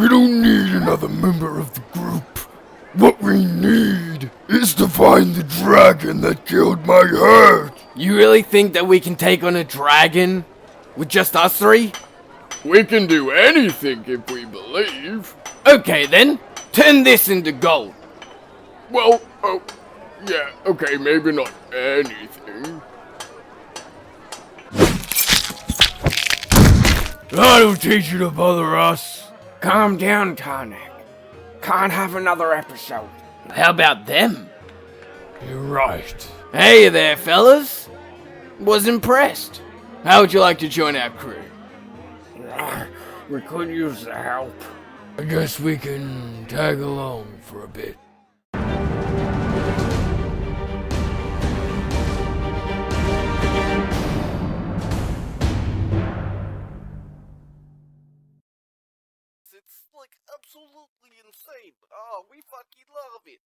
We don't need another member of the group. What we need is to find the dragon that killed my herd. You really think that we can take on a dragon with just us three? We can do anything if we believe. Okay then, turn this into gold. Well, oh, yeah, okay, maybe not anything. I don't teach you to bother us. Calm down, Tarnak. Can't have another episode. How about them? You're right. Hey there, fellas. Was impressed. How would you like to join our crew? We could use the help. I guess we can tag along for a bit. It's like absolutely insane. Oh, we fucking love it.